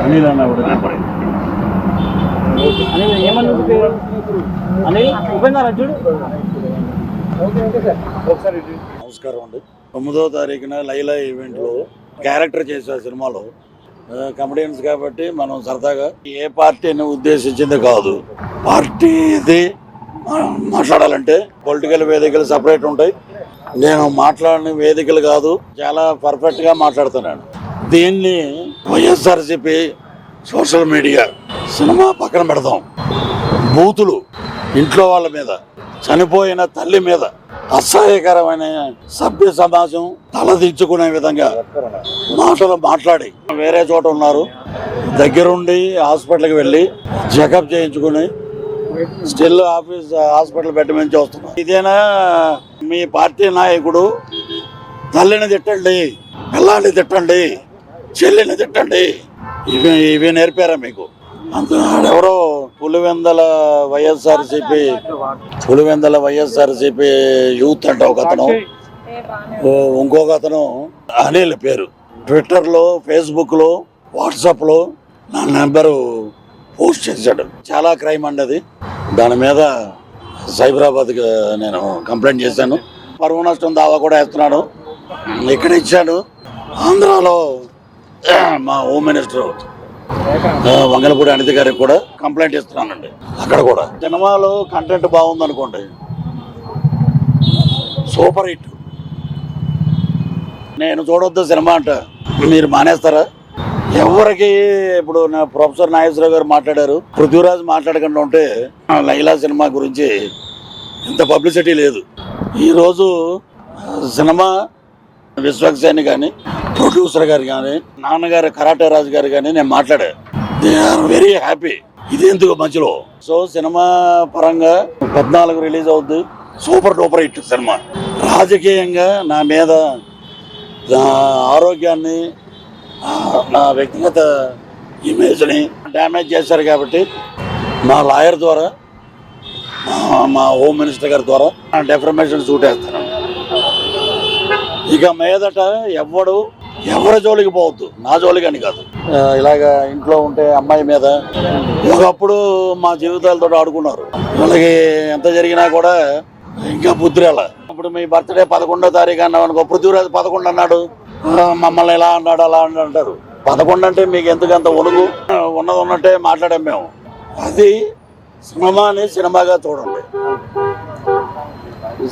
అనిల్ అన్న కూడా ఏమన్నా పేరు అనిల్ ఉపేంద్ర చూడు. నమస్కారం అండి. 9వ తారీఖున లైలా ఈవెంట్లో క్యారెక్టర్ చేసే సినిమాలో కమెడియన్స్ కాబట్టి మనం సరదాగా ఏ పార్టీని ఉద్దేశించింది కాదు. పార్టీది మాట్లాడాలంటే పొలిటికల్ వేదికలు సపరేట్ ఉంటాయి. నేను మాట్లాడిన వేదికలు కాదు, చాలా పర్ఫెక్ట్గా మాట్లాడుతున్నాను. దీన్ని వైఎస్ఆర్సీపీ సోషల్ మీడియా సినిమా పక్కన పెడదాం. బూతులు ఇంట్లో వాళ్ళ మీద, చనిపోయిన తల్లి మీద అసహ్యకరమైన సభ్య సమాజం తలదించుకునే విధంగా మాటలు మాట్లాడి వేరే చోట ఉన్నారు, దగ్గరుండి హాస్పిటల్కి వెళ్ళి చెకప్ చేయించుకుని స్టిల్ హాస్పిటల్ బెడ్ నుంచి వస్తున్నారు. ఇదేనా మీ పార్టీ నాయకుడు? తల్లిని తిట్టండి, పిల్లాన్ని తిట్టండి, చెల్లిని తిట్టండి, ఇవి నేర్పారా మీకు? ఎవరో పులివెందల వైఎస్ఆర్సీపీ యూత్ అంటే ఒక అతను, ఇంకొక అతను అనిల్ పేరు, ట్విట్టర్లో, ఫేస్బుక్లో, వాట్సాప్లో నా నెంబరు పోస్ట్ చేశాడు. చాలా క్రైమ్ అండి అది. దాని మీద సైబరాబాద్కి నేను కంప్లైంట్ చేశాను. పరువు నష్టం దావా కూడా వేస్తున్నాడు. ఇక్కడ ఇచ్చాను. ఆంధ్రాలో మా హోమ్ మినిస్టర్ వంగలపూడి అనిత గారికి కూడా కంప్లైంట్ ఇస్తున్నానండి. అక్కడ కూడా సినిమాలో కంటెంట్ బాగుందనుకోండి, సూపర్ హిట్. నేను చూడొద్దు సినిమా అంట మీరు మానేస్తారా? ఎవరికి ఇప్పుడు నా ప్రొఫెసర్ నాగేశ్వరరావు గారు మాట్లాడారు, పృథ్వీరాజ్ మాట్లాడకుండా ఉంటే లైలా సినిమా గురించి ఇంత పబ్లిసిటీ లేదు. ఈరోజు సినిమా విశ్వక్సేన్ కానీ, ప్రొడ్యూసర్ గారు కానీ, నాన్నగారు కరాటే రాజు గారు కానీ నేను మాట్లాడా. They are very happy. ఇది ఎందుకు మధ్యలో? సో సినిమా పరంగా 14 రిలీజ్ అవుద్ది. Super duper hit cinema. రాజకీయంగా నా మీద, నా ఆరోగ్యాన్ని, నా వ్యక్తిగత ఇమేజ్ని డ్యామేజ్ చేశారు కాబట్టి మా లాయర్ ద్వారా, మా హోమ్ మినిస్టర్ గారి ద్వారా డెఫర్మేషన్ సూట్ వేస్తాను. ఇక మీదట ఎవరి జోలికి పోవద్దు, నా జోలికి అని కాదు. ఇలాగా ఇంట్లో ఉంటే అమ్మాయి మీద ఒకప్పుడు మా జీవితాలతో ఆడుకున్నారు. వాళ్ళకి ఎంత జరిగినా కూడా ఇంకా బుద్ధి రాల. ఇప్పుడు మీ బర్త్డే 11వ తారీఖు అన్నావు అనుకో, పృథ్వీరాజ్ 11 అన్నాడు, మమ్మల్ని ఎలా అన్నాడు అలా అంటారు. 11 అంటే మీకు ఎందుకు అంత ఒలుగు? ఉన్నది ఉన్నట్టే మాట్లాడాం మేము. అది సినిమాని సినిమాగా చూడండి,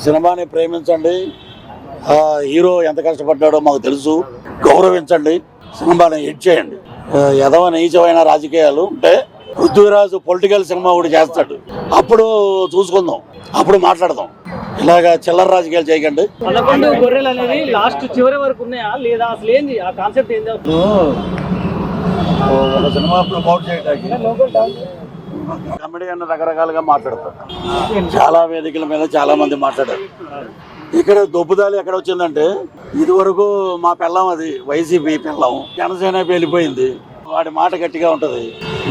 సినిమాని ప్రేమించండి. హీరో ఎంత కష్టపడ్డాడో మాకు తెలుసు, గౌరవించండి, సినిమాని హిట్ చేయండి. ఎదవ నీచమైన రాజకీయాలు ఉంటే పృథ్వీరాజు పొలిటికల్ సినిమా ఒకటి చేస్తాడు, అప్పుడు చూసుకుందాం, అప్పుడు మాట్లాడదాం. ఇలాగా చిల్లర రాజకీయాలు చేయకండి. 11 గొర్రెలు అనేది లాస్ట్ చివరి వరకు ఉన్నాయా లేదా? అసలు ఏంది ఆ కాన్సెప్ట్? ఏంది ఒక సినిమా ప్రమోట్ చేయడానికి కమెడియన్ రకరకాలుగా మాట్లాడతారు. చాలా వేదికల మీద చాలా మంది మాట్లాడారు. ఇక్కడ దొబ్బుదాలి ఎక్కడ వచ్చిందంటే, ఇది వరకు మా పెళ్ళం, అది వైసీపీ పెళ్ళం, జనసేన వెళ్ళిపోయింది. వాడి మాట గట్టిగా ఉంటది.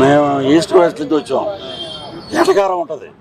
మేము ఈస్ట్ వెస్ట్ నుంచి వచ్చాం, ఎటకారం ఉంటది.